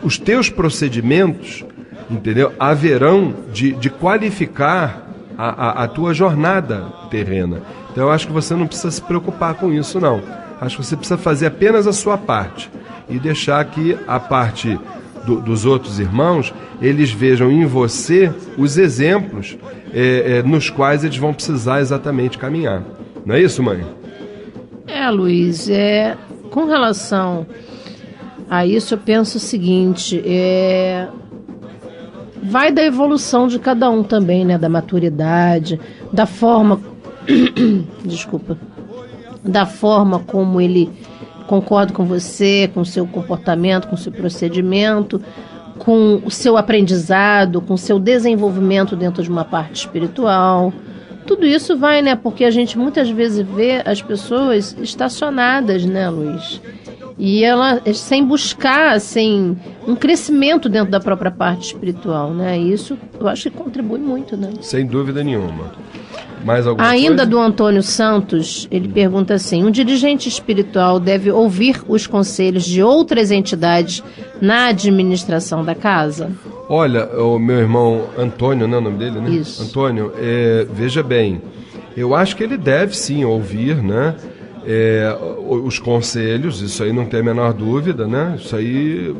Os teus procedimentos, entendeu? Haverão de qualificar a tua jornada terrena. Então eu acho que você não precisa se preocupar com isso, não. Acho que você precisa fazer apenas a sua parte e deixar que a parte dos outros irmãos, eles vejam em você os exemplos nos quais eles vão precisar exatamente caminhar. Não é isso, mãe? Luiz, com relação a isso, eu penso o seguinte, vai da evolução de cada um também, né? Da maturidade, da forma, desculpa, da forma como ele concorda com você, com o seu comportamento, com o seu procedimento, com o seu aprendizado, com o seu desenvolvimento dentro de uma parte espiritual. Tudo isso vai, né? Porque a gente muitas vezes vê as pessoas estacionadas, né, Luiz? E ela sem buscar, sem um crescimento dentro da própria parte espiritual, né? E isso eu acho que contribui muito, né? Sem dúvida nenhuma. Mais alguma Ainda coisa? Do Antônio Santos, ele pergunta assim: um dirigente espiritual deve ouvir os conselhos de outras entidades na administração da casa? Olha, o meu irmão Antônio, não é o nome dele, né? Isso. Antônio, veja bem, eu acho que ele deve sim ouvir, né? Os conselhos, isso aí não tem a menor dúvida, né? Isso aí,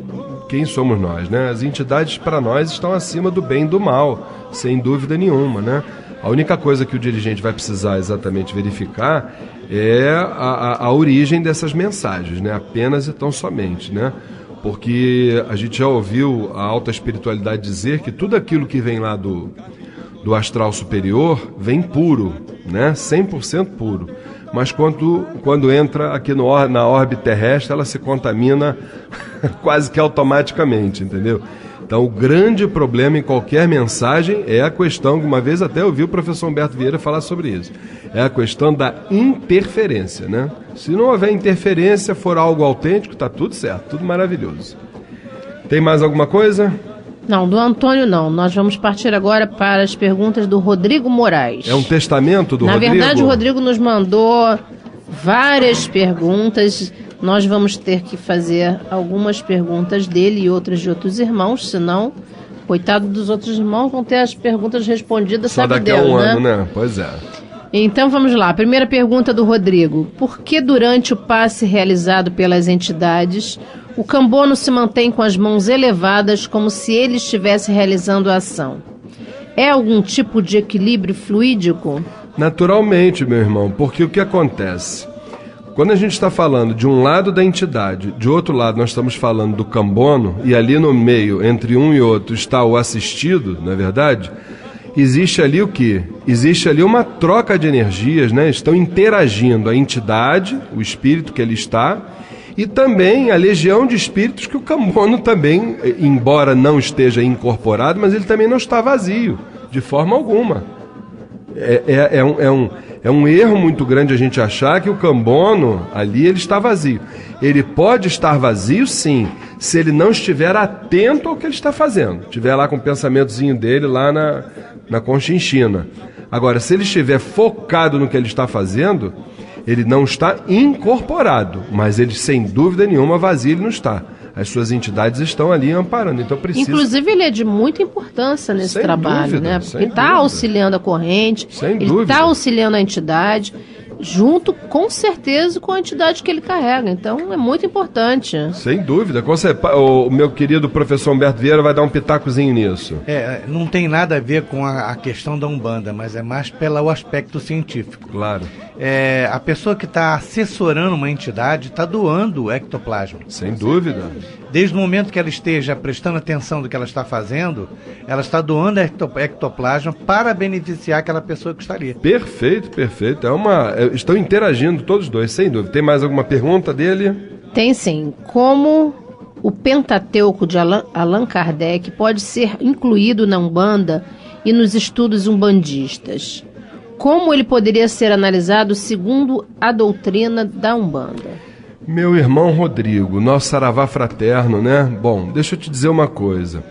quem somos nós, né? As entidades para nós estão acima do bem e do mal, sem dúvida nenhuma, né? A única coisa que o dirigente vai precisar exatamente verificar é a origem dessas mensagens, né? Apenas e tão somente, né? Porque a gente já ouviu a alta espiritualidade dizer que tudo aquilo que vem lá do astral superior vem puro, né? 100% puro. Mas quando entra aqui na órbita terrestre, ela se contamina quase que automaticamente, entendeu? Então, o grande problema em qualquer mensagem é a questão, que uma vez até ouvi o professor Humberto Vieira falar sobre isso, é a questão da interferência, né? Se não houver interferência, for algo autêntico, está tudo certo, tudo maravilhoso. Tem mais alguma coisa? Não, do Antônio não. Nós vamos partir agora para as perguntas do Rodrigo Moraes. É um testamento do Rodrigo? Na verdade, o Rodrigo nos mandou várias perguntas. Nós vamos ter que fazer algumas perguntas dele e outras de outros irmãos, senão, coitado dos outros irmãos, vão ter as perguntas respondidas, só sabe daqui Deus, a um né? ano, né? Pois é. Então vamos lá, primeira pergunta do Rodrigo: por que durante o passe realizado pelas entidades, o cambono se mantém com as mãos elevadas como se ele estivesse realizando a ação? É algum tipo de equilíbrio fluídico? Naturalmente, meu irmão, porque o que acontece? Quando a gente está falando de um lado da entidade, de outro lado nós estamos falando do cambono, e ali no meio, entre um e outro, está o assistido, não é verdade? Existe ali o quê? Existe ali uma troca de energias, né? Estão interagindo a entidade, o espírito que ali está, e também a legião de espíritos que o cambono também, embora não esteja incorporado, mas ele também não está vazio, de forma alguma. É um erro muito grande a gente achar que o cambono ali ele está vazio. Ele pode estar vazio, sim, se ele não estiver atento ao que ele está fazendo. Estiver lá com o pensamentozinho dele lá na conchinchina. Agora, se ele estiver focado no que ele está fazendo, ele não está incorporado, mas ele, sem dúvida nenhuma, vazio ele não está. As suas entidades estão ali amparando, então precisa... Inclusive, ele é de muita importância nesse sem trabalho, dúvida, né? Porque está auxiliando a corrente, sem ele dúvida. está auxiliando a entidade. junto, com certeza, com a entidade que ele carrega. Então, é muito importante. Sem dúvida. O meu querido professor Humberto Vieira vai dar um pitacozinho nisso. Não tem nada a ver com a questão da Umbanda, mas é mais pelo aspecto científico. Claro. A pessoa que está assessorando uma entidade está doando o ectoplasma. Sem dúvida. Desde o momento que ela esteja prestando atenção do que ela está fazendo, ela está doando ectoplasma para beneficiar aquela pessoa que está ali. Perfeito, perfeito. Estão interagindo todos dois, sem dúvida. Tem mais alguma pergunta dele? Tem sim. Como o Pentateuco de Allan Kardec pode ser incluído na Umbanda e nos estudos umbandistas? Como ele poderia ser analisado segundo a doutrina da Umbanda? Meu irmão Rodrigo, nosso saravá fraterno, né? Bom, deixa eu te dizer uma coisa.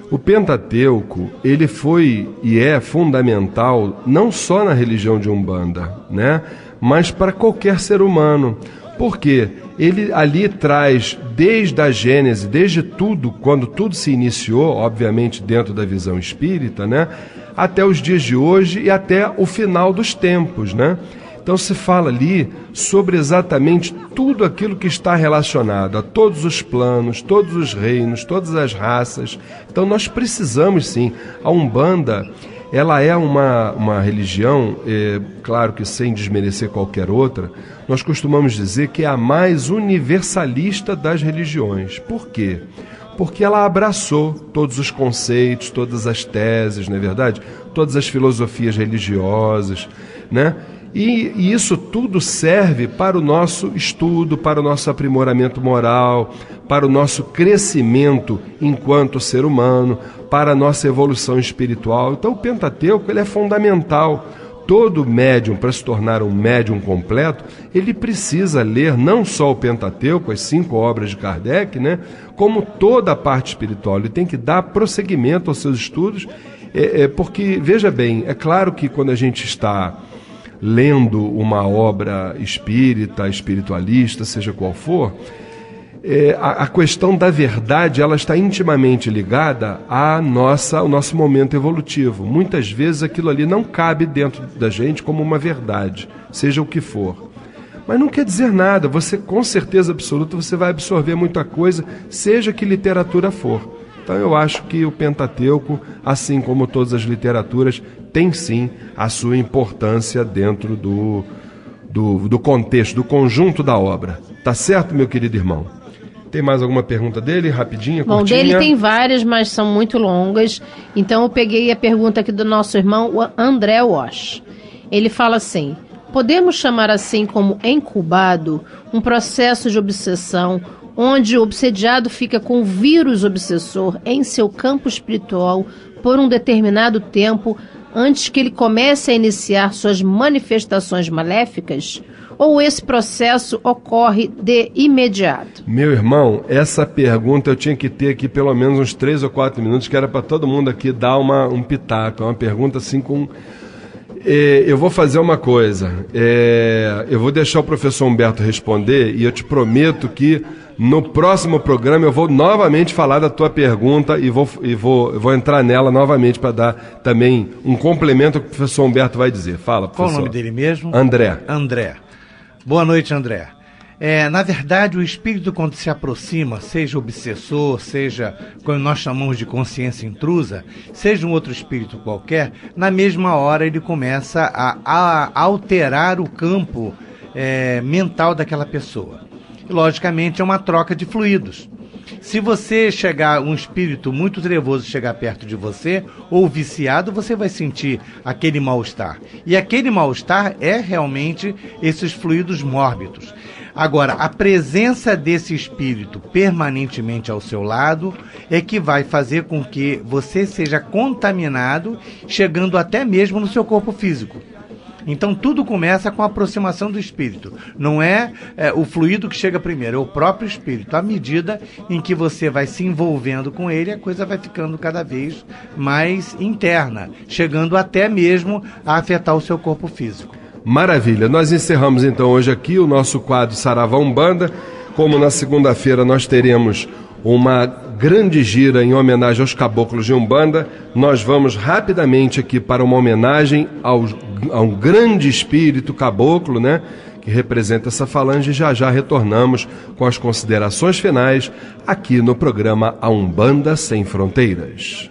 O Pentateuco, ele foi e é fundamental não só na religião de Umbanda, né? Mas para qualquer ser humano. Por quê? Ele ali traz desde a Gênese, desde tudo, quando tudo se iniciou, obviamente dentro da visão espírita, né? Até os dias de hoje e até o final dos tempos, né? Então se fala ali sobre exatamente tudo aquilo que está relacionado a todos os planos, todos os reinos, todas as raças. Então nós precisamos sim. A Umbanda, ela é uma religião, claro que sem desmerecer qualquer outra, nós costumamos dizer que é a mais universalista das religiões. Por quê? Porque ela abraçou todos os conceitos, todas as teses, não é verdade? Todas as filosofias religiosas, né? E isso tudo serve para o nosso estudo, para o nosso aprimoramento moral, para o nosso crescimento enquanto ser humano, para a nossa evolução espiritual. Então o Pentateuco ele é fundamental. Todo médium, para se tornar um médium completo, ele precisa ler não só o Pentateuco, as 5 obras de Kardec, né, como toda a parte espiritual. Ele tem que dar prosseguimento aos seus estudos, porque, veja bem, é claro que quando a gente está lendo uma obra espírita, espiritualista, seja qual for, a questão da verdade ela está intimamente ligada ao nosso momento evolutivo. Muitas vezes aquilo ali não cabe dentro da gente como uma verdade, seja o que for. Mas não quer dizer nada, você com certeza absoluta você vai absorver muita coisa, seja que literatura for. Então eu acho que o Pentateuco, assim como todas as literaturas, tem sim a sua importância dentro do contexto, do conjunto da obra. Tá certo, meu querido irmão? Tem mais alguma pergunta dele? Rapidinha, curtinha? Bom, dele tem várias, mas são muito longas. Então eu peguei a pergunta aqui do nosso irmão André Walsh. Ele fala assim: podemos chamar assim como incubado um processo de obsessão onde o obsediado fica com o vírus obsessor em seu campo espiritual por um determinado tempo antes que ele comece a iniciar suas manifestações maléficas? Ou esse processo ocorre de imediato? Meu irmão, essa pergunta eu tinha que ter aqui pelo menos uns 3 ou 4 minutos, que era para todo mundo aqui dar um pitaco. É uma pergunta assim com... eu vou fazer uma coisa. Eu vou deixar o professor Humberto responder e eu te prometo que no próximo programa eu vou novamente falar da tua pergunta e vou entrar nela novamente para dar também um complemento ao que o professor Humberto vai dizer. Fala, professor. Qual o nome dele mesmo? André. André. Boa noite, André. Na verdade, o espírito, quando se aproxima, seja obsessor, seja quando nós chamamos de consciência intrusa, seja um outro espírito qualquer, na mesma hora ele começa a alterar o campo mental daquela pessoa. E, logicamente, é uma troca de fluidos. Se você chegar, um espírito muito trevoso chegar perto de você, ou viciado, você vai sentir aquele mal-estar. E aquele mal-estar é realmente esses fluidos mórbidos. Agora, a presença desse espírito permanentemente ao seu lado é que vai fazer com que você seja contaminado, chegando até mesmo no seu corpo físico. Então tudo começa com a aproximação do espírito. Não é o fluido que chega primeiro, é o próprio espírito. À medida em que você vai se envolvendo com ele, a coisa vai ficando cada vez mais interna, chegando até mesmo a afetar o seu corpo físico. Maravilha, nós encerramos então hoje aqui o nosso quadro Saravá Umbanda. Como na segunda-feira nós teremos uma grande gira em homenagem aos caboclos de Umbanda, nós vamos rapidamente aqui para uma homenagem a um grande espírito caboclo, né, que representa essa falange, e já retornamos com as considerações finais aqui no programa A Umbanda Sem Fronteiras.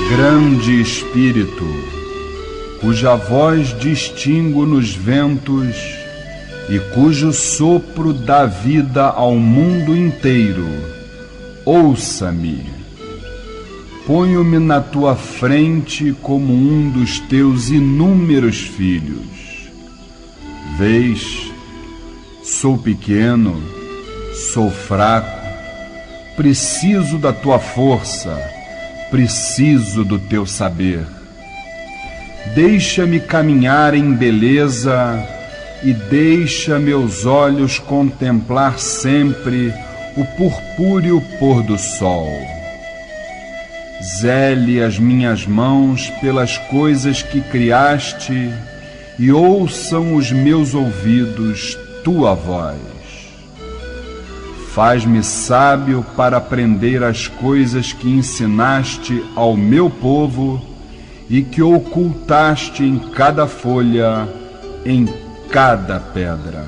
Grande Espírito, cuja voz distingo nos ventos e cujo sopro dá vida ao mundo inteiro, ouça-me. Ponho-me na tua frente como um dos teus inúmeros filhos. Vês, sou pequeno, sou fraco, preciso da tua força, preciso do teu saber. Deixa-me caminhar em beleza e deixa meus olhos contemplar sempre o purpúreo pôr do sol. Zele as minhas mãos pelas coisas que criaste e ouçam os meus ouvidos tua voz. Faz-me sábio para aprender as coisas que ensinaste ao meu povo e que ocultaste em cada folha, em cada pedra.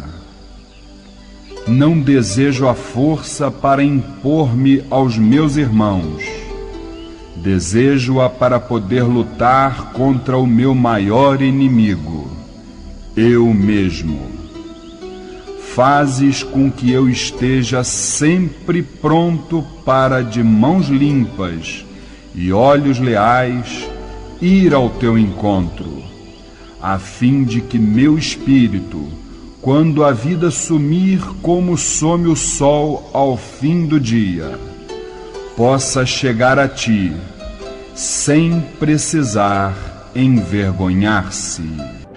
Não desejo a força para impor-me aos meus irmãos. Desejo-a para poder lutar contra o meu maior inimigo, eu mesmo. Fazes com que eu esteja sempre pronto para, de mãos limpas e olhos leais, ir ao teu encontro, a fim de que meu espírito, quando a vida sumir como some o sol ao fim do dia, possa chegar a ti, sem precisar envergonhar-se.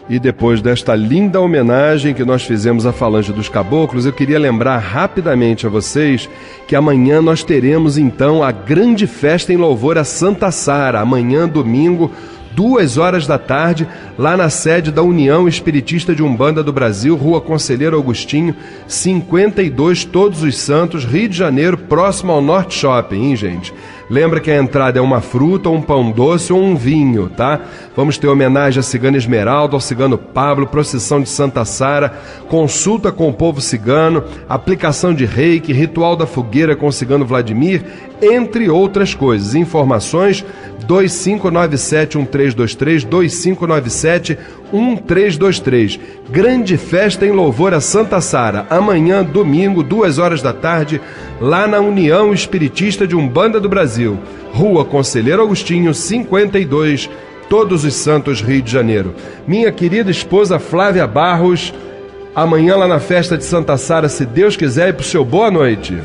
E depois desta linda homenagem que nós fizemos à Falange dos Caboclos, eu queria lembrar rapidamente a vocês que amanhã nós teremos então a grande festa em louvor a Santa Sara, amanhã domingo, 14h, lá na sede da União Espiritista de Umbanda do Brasil, Rua Conselheiro Agostinho, 52, Todos os Santos, Rio de Janeiro, próximo ao Norte Shopping, hein, gente? Lembra que a entrada é uma fruta, um pão doce ou um vinho, tá? Vamos ter homenagem à Cigana Esmeralda, ao Cigano Pablo, procissão de Santa Sara, consulta com o povo cigano, aplicação de reiki, ritual da fogueira com o Cigano Vladimir, entre outras coisas. Informações 2597-1323, 2597-1323. Grande festa em louvor a Santa Sara, amanhã, domingo, 14h, lá na União Espiritista de Umbanda do Brasil, Rua Conselheiro Agostinho, 52, Todos os Santos, Rio de Janeiro. Minha querida esposa Flávia Barros, amanhã lá na festa de Santa Sara, se Deus quiser, e pro seu boa noite.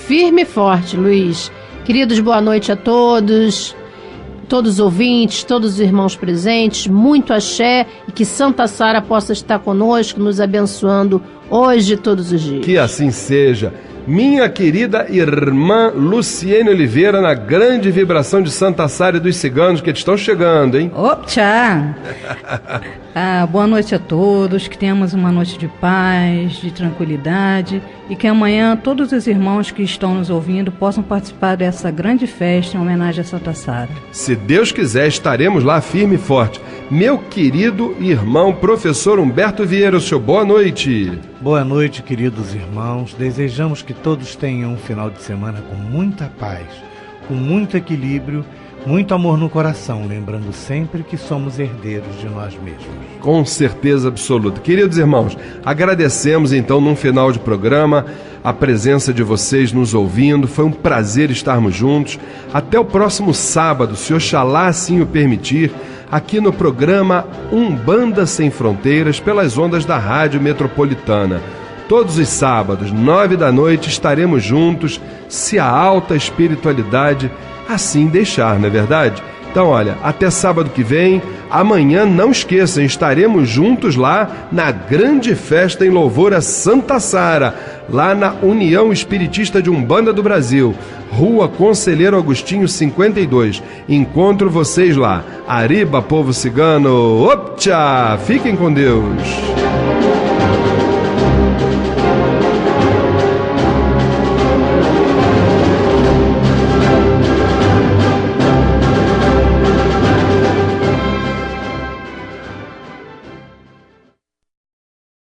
Firme e forte, Luiz. Queridos, boa noite a todos os ouvintes, todos os irmãos presentes, muito axé, e que Santa Sara possa estar conosco, nos abençoando hoje e todos os dias. Que assim seja. Minha querida irmã Luciene Oliveira, na grande vibração de Santa Sara e dos ciganos que estão chegando, hein? Opa! Boa noite a todos, que tenhamos uma noite de paz, de tranquilidade, e que amanhã todos os irmãos que estão nos ouvindo possam participar dessa grande festa em homenagem a Santa Sara. Se Deus quiser, estaremos lá firme e forte. Meu querido irmão professor Humberto Vieira, o seu boa noite. Boa noite, queridos irmãos. Desejamos que todos tenham um final de semana com muita paz, com muito equilíbrio, muito amor no coração, lembrando sempre que somos herdeiros de nós mesmos. Com certeza absoluta. Queridos irmãos, agradecemos então num final de programa a presença de vocês nos ouvindo. Foi um prazer estarmos juntos. Até o próximo sábado, se Oxalá assim o permitir, aqui no programa Umbanda Sem Fronteiras, pelas ondas da Rádio Metropolitana. Todos os sábados, 21h, estaremos juntos, se a alta espiritualidade assim deixar, não é verdade? Então Então, olha, até sábado que vem. Amanhã, não esqueçam, estaremos juntos lá na grande festa em louvor a Santa Sara, lá na União Espiritista de Umbanda do Brasil, Rua Conselheiro Agostinho 52. Encontro vocês lá. Arriba, povo cigano! Optcha! Fiquem com Deus!